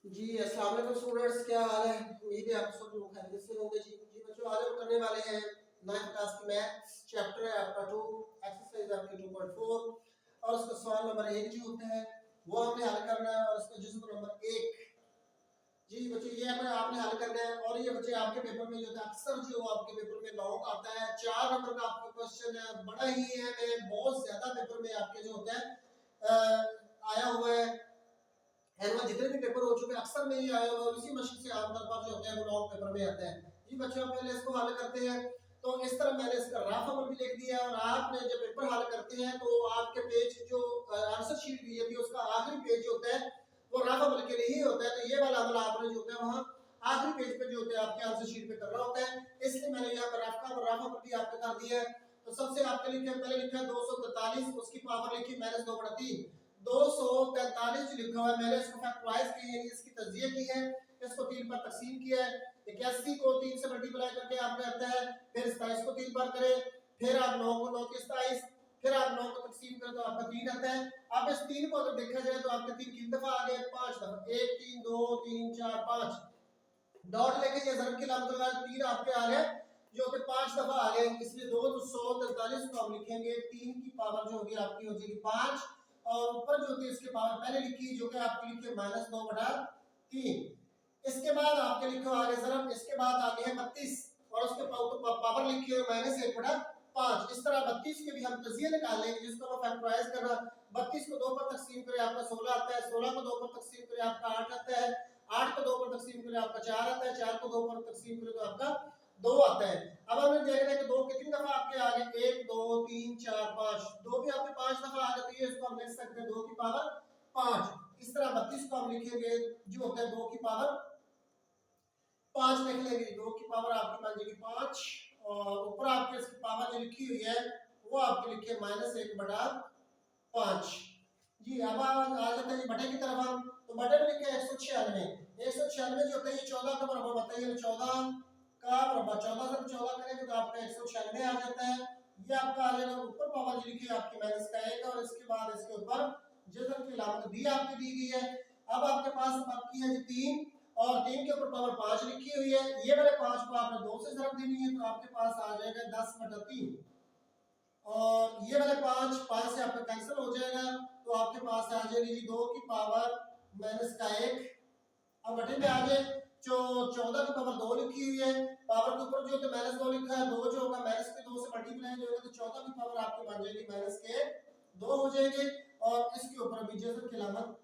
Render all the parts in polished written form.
जी अस्सलाम वालेकुम स्टूडेंट्स, क्या हाल है? उम्मीद है आप सब लोग खैरियत से होंगे। जी बच्चों, आज हम करने वाले हैं 9th क्लास की मैथ्स चैप्टर है आपका 2, एक्सरसाइज आपकी 2.4 और उसका सवाल नंबर 1 जो होता है वो हमने हल करना है और उसका जुज़्व नंबर 1। जी बच्चों, ये हमें आपने हल करना है और ये बच्चे आपके पेपर में जो है अक्सर जो आपके पेपर में लॉन्ग आता है 4 नंबर का आपका क्वेश्चन है, बड़ा ही है बहुत ज्यादा पेपर में आपके जो होता है आया हुआ है। एनुअल जितने भी पेपर हो चुके हैं अक्सर में ही आए हुए और इसी मशीन से आमतौर पर जो होते हैं वो लॉन्ग पेपर में आते हैं। जी बच्चों, पहले इसको हल करते हैं। तो इस तरह मैंने इसका रफ अमल भी लिख दिया है और आपने जब पेपर हल करते हैं तो आपके पेज जो आंसर शीट दी जाती है उसका आखिरी पेज जो होता है वो रफ अमल के लिए ही होता है। तो ये वाला अमल आपने जो होता है वहाँ आखिरी पेज पे जो होता है आपके आंसर शीट पे करना होता है, इसलिए मैंने यहाँ पर रफ अमल भी आपके कर दिया है। तो सबसे आपके लिखे पहले लिखा है 243, उसकी पावर लिखी -2/3। 243 लिखा हुआ है, मैंने इसको फैक्टराइज किया है, इसकी तज्जिया की है, इसको 3 पर तकसीम किया है। 81 को 3 से मल्टीप्लाई करके आपने आता है, फिर 27 को 3 पर करें, फिर आप 9 को 9 के 27, फिर आप 9 को तकसीम करें तो आपका 3 आता है। अब इस 3 को अगर देखा जाए तो आपके 3 कितनी दफा आ गए? 5 दफा। 1 3 2 3 4 5 डॉट लेके ये ज़रब की अलामत लगा 3 आपके आ गए जो कि 5 दफा आ गए, इसलिए 243 को हम लिखेंगे 3 की पावर जो होगी आपकी हो जाएगी 5 और ऊपर जो होती है इसके पावर पहले लिखी जो कि आपकी लिखी है -2/3। इसके बाद आपके लिखो आगे ज़रब, इसके बाद आगे है 32 और उसके पावर लिखी है -1/5। इस तरह 32 के भी हम तजिया निकाल लेंगे जिसको हम फैक्टराइज करना। 32 को 2 पर तकसीम करें आपका 16 आता है, 16 को 2 पर तकसीम करें आपका 8 आता है, 8 को 2 पर तकसीम करें आपका 4 आता है, 4 को 2 पर तकसीम करें तो आपका 2 आता है। अब हमें देखना है कि 2 कितनी दफा आपके आ गए? 1 2 3 4 5, 2 भी आपके 5 दफा आ गए तो ये इसको हम लिख सकते हैं 2 की पावर 5। इस तरह 32 को हम लिखेंगे जो होता है 2 की पावर 5 लिख लेंगे। 2 की पावर आपकी बन जाएगी 5 और ऊपर आपके इसकी पावर जो लिखी हुई है वो आपके लिखी है -1/5। जी अब आ जाते हैं बटे की तरफ हम। तो बटे में लिखे 196। 196 जो होता है ये 14 का बराबर बताइए। 14 का बराबर 14 से 14 करेंगे तो आपका 196 आ जाता है। ये आपका आ जाएगा ऊपर पावर जो लिखी है आपकी -1 और इसके बाद इसके ऊपर जज़र की अलामत भी आपकी दी गई है। अब आपके पास बाकी है जी 3 और 3 के ऊपर पावर 5 लिखी हुई है। ये वाले 5 को आपने 2 से ज़रब देनी है तो आपके पास आ जाएगा 10/3 और ये वाले 5 से आपका कैंसिल हो जाएगा तो आपके पास आ जाएगी जी 2 की पावर -1। अब बटे में आ जाए जो 14 की पावर 2 लिखी हुई है, पावर के ऊपर जो है -2 लिखा है, 2 जो होगा -2 से मल्टीप्लाई जो होगा तो 14 की पावर आपकी बन जाएगी -2 हो जाएगी और इसके ऊपर भी जज़र की अलामत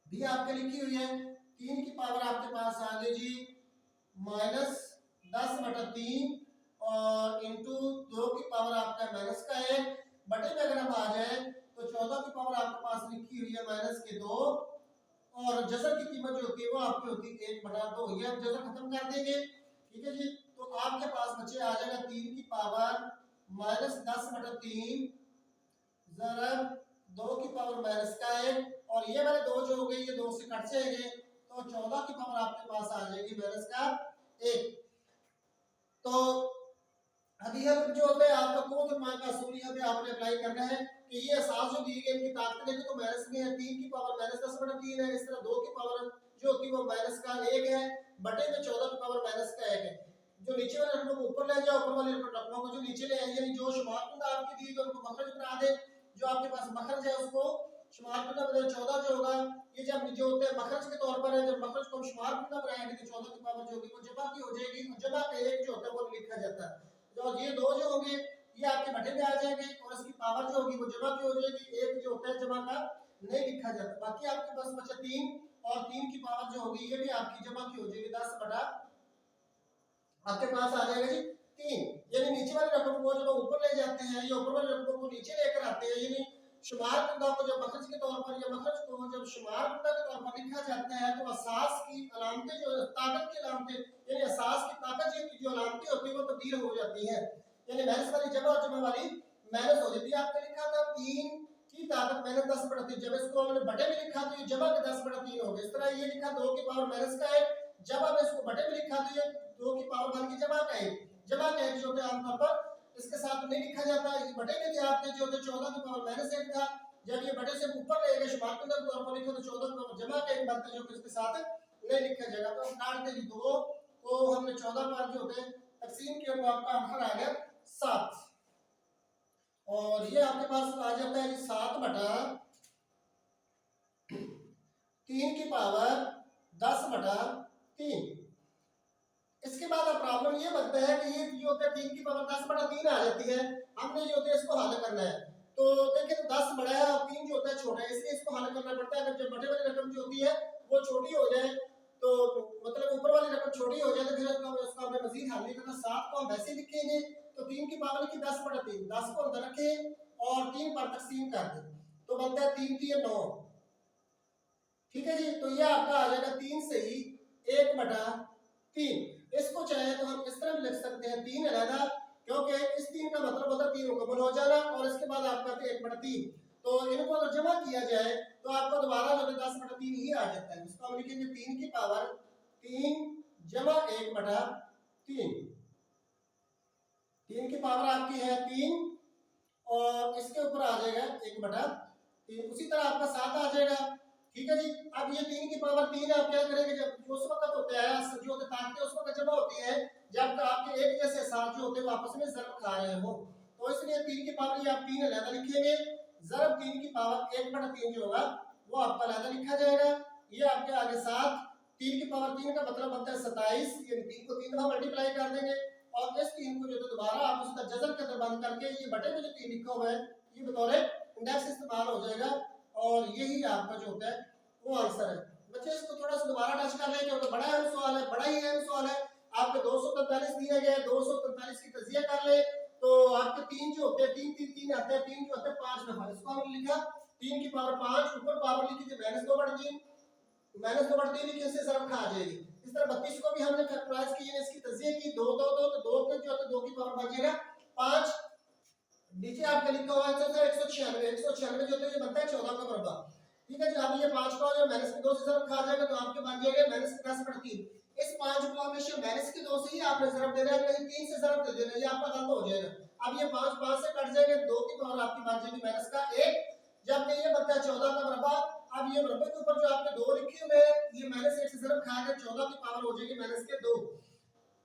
भी आपके लिखी हुई है। 3 की पावर आपके पास आ गई जी -10/3 और इंटू 2 की पावर आपका -1 बटे में अगर हम आ जाए तो 14 की पावर आपके पास लिखी हुई है -2 और जज़र की कीमत जो होती है वो आपकी होती है 1/2। ये हम जज़र खत्म कर देंगे, ठीक है जी। तो आपके पास बचे आ जाएगा 3 की पावर -10/3 ज़रब 2 की पावर -1 और ये वाले 2 जो हो गए ये 2 से कट जाएंगे तो 14 की पावर आपके पास आ जाएगी -1। तो अभी हम जो होता है आपका कौन मान का असूल यहाँ पे आपने अप्लाई करना है कि ये असास जो दी गई इनकी ताकत देखो तो माइनस में है। 3 की पावर -10/3 है, इस तरह 2 की पावर जो होती है वो -1 है, बटे में 14 की पावर -1 है। जो नीचे वाले रकमों को ऊपर ले जाओ, ऊपर वाले रकमों को जो नीचे ले आए, यानी जो शुमार कुंदा आपकी दी गई उनको मखरज बना दे। जो आपके पास मखरज है उसको शुमार कुंदा बना 14 जो होगा ये जब जो होते हैं मखरज के तौर पर है, जब मखरज को हम शुमार कुंदा बनाएंगे तो 14 की पावर जो होगी वो जमा की हो जाएगी और जमा का एक जो होता है वो लिखा जाता है। तो ये 2 जो होंगे ये आपके बटे में आ जाएंगे और इसकी पावर जो होगी वो जमा की हो जाएगी। एक जो होता है जमा का नहीं लिखा जाता। बाकी आपके पास बचा 3 और 3 की पावर जो होगी ये भी आपकी जमा की हो जाएगी 10 बटा आपके पास आ जाएगा जी 3। यानी नीचे वाले रकम को जब ऊपर ले जाते हैं या ऊपर वाले रकम को नीचे लेकर आते हैं, यानी शुमार कुंदा को जब मखरज के तौर पर या मखरज को जब शुमार कुंदा के तौर पर लिखा जाता है तो असास की अलामतें जो ताकत की अलामतें यानी असास की ताकत की जो अलामतें होती है वो तब्दील हो जाती हैं। यानी माइनस वाली जमा और जमा वाली माइनस हो जाती है। आपने लिखा था 3 की ताकत -10/3, जब इसको हमने बटे में लिखा तो ये जमा के 10/3 हो गया। इस तरह ये लिखा 2 की पावर -1 जब हमने इसको बटे में लिखा तो ये 2 की पावर बन के जमा का 1। जमा का 1 जो होता है आमतौर पर इसके साथ नहीं लिखा जाता। ये बटे में थे आपके जो होते 14 की पावर -1 था, जब ये बटे से ऊपर रहेगा शुमार के तौर पर लिखो तो 14 की पावर जमा का एक बनता है जो कि इसके साथ नहीं लिखा जाएगा। तो हम काट देंगे 2 को हमने 14 बार जो होते हैं तकसीम किया तो आपका आंसर आ गया 7। और ये आपके पास आ जाता है 7 बटा 3 की पावर 10 बटा 3। इसके बाद अब प्रॉब्लम ये बनता है कि ये जो होता है 3 की पावर 10 बटा 3 आ जाती है, हमने जो होता है इसको हल करना है। तो देखिए तो 10 बड़ा है और 3 जो होता है छोटा है, इसलिए इसको हल करना पड़ता है। अगर जब बटे वाली रकम जो होती है वो छोटी हो जाए तो मतलब ऊपर वाली रकम छोटी हो जाए तो फिर उसको हमने मजीद हल नहीं करना। 7 को हम वैसे लिखेंगे तो 3 की पावर की 10 बटा 3, 10 को अंदर रखें और 3 पर तकसीम कर दें तो बनता है 3 3 9। ठीक है जी, तो ये आपका आ जाएगा 3 से ही 1 बटा 3। इसको चाहे तो हम इस तरह भी लिख सकते हैं 3 अलग, क्योंकि इस 3 का मतलब होता है 3 मुकम्मल हो जाना और इसके बाद आपका 1 बटा 3। तो इनको अगर जमा किया जाए तो आपको दोबारा जो 10 बटा 3 ही आ जाता है। इसको हम लिखेंगे 3 की पावर 3 जमा 1 बटा 3। 3 की पावर आपकी है 3 और इसके ऊपर आ जाएगा 1 बटा 3। उसी तरह आपका 7 आ जाएगा। ठीक है जी, अब ये 3 की पावर 3 आप क्या करेंगे, जब उस वक्त होता है जो होते ताकतें उस वक्त जमा होती है जब आपके एक जैसे साथ जो होते हैं वो आपस में ज़रब खा रहे हो। तो इसलिए 3 की पावर ये आप 3 अलग लिखेंगे, ज़रब 3 की पावर 1 बटा 3 जो होगा वो आपका अलग लिखा जाएगा। ये आपके आगे 7, 3 की पावर 3 का मतलब बनता है 27, यानी 3 को 3 दफा मल्टीप्लाई कर देंगे और इस 3 को जो है दोबारा आप उसका जज़र के अंदर बंद करके ये बटे में जो 3 लिखा हुआ है ये बतौर इंडेक्स इस्तेमाल हो जाएगा और यही आपका जो होता है वो आंसर है। बच्चे इसको थोड़ा सा दोबारा टच कर लें क्योंकि बड़ा अहम सवाल है, बड़ा ही अहम सवाल है। आपके 243 दिया गया है, 243 की तजिया कर ले तो आपके 3 जो होते हैं 3 3 3 आते हैं, 3 जो होते हैं 5 दफा। इसको हमने लिखा 3 की पावर 5, ऊपर पावर लिखी थी -2 बटा 3, -2 बटा 3 लिखे, इससे ज़रब खा जाएगी। इस तरह 32 को भी हमने फैक्टराइज किया, इसकी तजिया की 2 2 2 तो 2 के जो होते 2 की पावर बच जाएगा 5। नीचे आपके लिखा हुआ है 196, 196 जो होता है ये बनता है 14 का मरबा। ठीक है जी, अब ये 5 का जो -2 से ज़रब खा जाएगा तो आपके बन जाएगा -10 बटा 3। इस 5 को हमेशा -2 से ही आपने ज़रब देना है, कहीं 3 से ज़रब दे देना है, ये आपका गलत हो जाएगा। अब ये 5 5 से कट जाएगा, 2 की पावर आपकी बन जाएगी -1, जबकि ये बनता है 14 का मरबा। अब ये मरबे के ऊपर जो आपके 2 लिखे हुए हैं ये -1 से ज़रब खा के 14 की पावर हो जाएगी -2।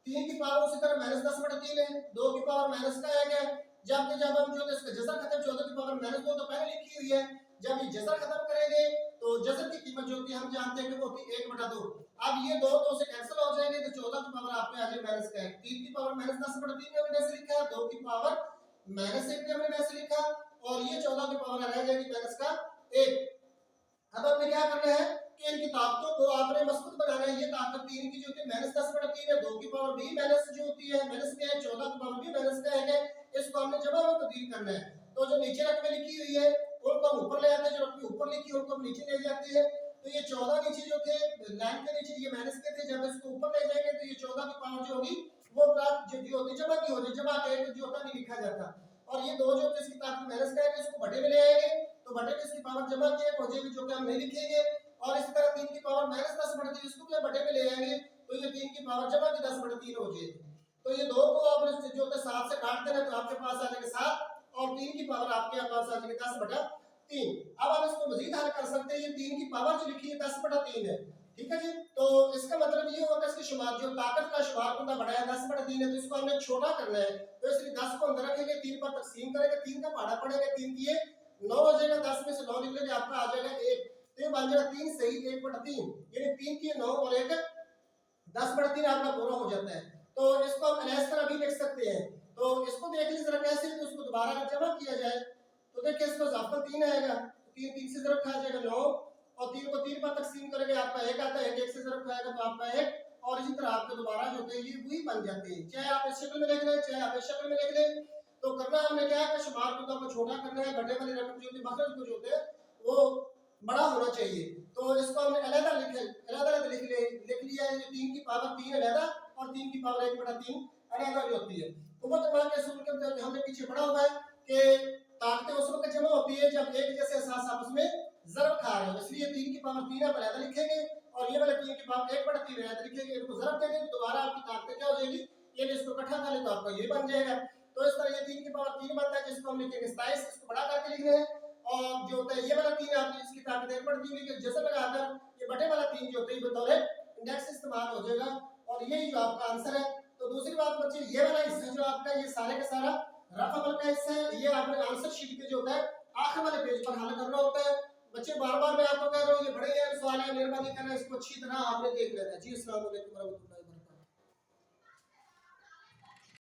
3 की पावर उसी तरह -10 बटा 3 है, 2 की पावर -1 है, जबकि जब हम जो इसका जज़र खत्म 14 की पावर -2 तो पहले लिखी हुई है, जब ये जज़र खत्म करेंगे तो जज़र की कीमत जो होती है हम जानते हैं कि वो होती है 1 बटा 2। अब ये 2 2 से कैंसिल हो जाएंगे तो 14 की पावर आप पे आ जाएगी -1। 3 की पावर -10 बटा 3 में मैंने ऐसे लिखा है, 2 की पावर -1 में मैंने ऐसे लिखा और ये 14 की पावर रह जाएगी -1। अब आपने क्या करना है कि इनकी ताकतों को आपने मजबूत बनाना है। ये ताकत 3 की जो होती है -10 बटा 3 है, 2 की पावर भी माइनस जो होती है माइनस में है, 14 की पावर भी माइनस का है, इसको हमने जमा में तब्दील करना है। तो जो नीचे रकमें लिखी हुई है उनको हम ऊपर ले आते हैं, जो रकमें ऊपर लिखी है उनको हम नीचे ले जाते हैं। तो ये 14 नीचे जो थे लाइन के नीचे ये माइनस के थे, जब इसको ऊपर ले जाएंगे तो ये 14 की पावर जो होगी वो प्राप्त जो होती जमा की होगी, जमा के जो होता नहीं लिखा जाता। और ये 2 जो होते इसकी ताकत माइनस का है, इसको बटे में ले आएंगे तो बटे में इसकी पावर जमा की हो जाएगी जो कि हम नहीं लिखेंगे। और इसी तरह 3 की पावर -10 बटा 3 इसको भी बटे में ले आएंगे तो ये 3 की पावर जमा की 10 बटा 3 हो जाएगी। तो ये 2 को आप जो होता है 7 से काट देना तो आपके पास आ जाएगा 7 और 3 की पावर आपके पास आ जाएगी 10 बटा 3। अब हम इसको मजीद हल कर सकते हैं, ये 3 की पावर जो लिखी है 10 बटा 3 है। ठीक है जी, तो इसका मतलब ये होगा इसके शुमार जो ताकत का शुमार कुंदा बड़ा है 10 बटा 3 है, तो इसको हमने छोटा करना है तो इसलिए 10 को अंदर रखेंगे, 3 पर तकसीम करेंगे, 3 का पहाड़ा पड़ेगा, 3 की 9 हो जाएगा, 10 में से 9 निकलेगा आपका आ जाएगा 1। तो ये बन जाएगा 3 से ही 1 बटा 3, यानी 3 की 9 और 1 10 बटा 3 आपका पूरा हो जाता है। तो इसको हम इस तरह भी लिख सकते हैं। तो इसको देख लीजिए जरा कैसे, तो उसको दोबारा अगर जमा किया जाए तो देखिए इसको इजाफा 3 आएगा, 3 3 से ज़रब खा जाएगा 9 और 3 को 3 पर तकसीम करेंगे आपका 1 आता है, 1 से ज़रब खाएगा तो आपका 1 और इसी तरह आपके दोबारा जो होते हैं ये वही बन जाते हैं, चाहे आप इस शक्ल में लिख लें चाहे आप इस शक्ल में लिख लें। तो करना हमने क्या है कि शुमार कुंदा को छोटा करना है, बटे वाली रकम जो होती है मखरज को जो होते हैं वो बड़ा होना चाहिए। तो इसको हमने अलग लिख लिया है, 3 की पावर 3 अलग और 3 की पावर 1 बटा 3 अलग जो होती है। उम्मत के असूल के अंदर हमने पीछे पढ़ा हुआ है कि ताकतें उस वक्त जमा होती है जब एक जैसे एहसास आपस में ज़रब खा रहे हो, इसलिए 3 की पावर 3 आप अलग लिखेंगे और ये वाला 3 की पावर 1 बटा 3 अलग लिखेंगे, इनको ज़रब देंगे तो दोबारा आपकी ताकतें क्या हो जाएगी, ये इसको इकट्ठा कर ले तो आपका ये बन जाएगा। तो इस तरह ये 3 की पावर 3 बनता है जिसको हम लिखेंगे 27, इसको बड़ा करके लिख रहे हैं और जो होता है ये वाला 3 आपकी इसकी ताकत एक बढ़ दी हुई कि जैसे लगाकर ये बटे वाला 3 जो होता है बतौर इंडेक्स इस्तेमाल हो जाएगा और यही जो आपका आंसर है। तो दूसरी बात बच्चे ये वाला हिस्सा जो आपका ये सारे का सारा रफ अमल का हिस्सा है, ये आपने आंसर शीट के जो होता है आखिर वाले पेज पर हल करना होता है। बच्चे बार बार मैं आपको कह रहा हूँ ये बड़े अहम सवाल है, मेहरबानी करना इसको अच्छी तरह आपने देख लेना है। जी अस्सलाम वालेकुम।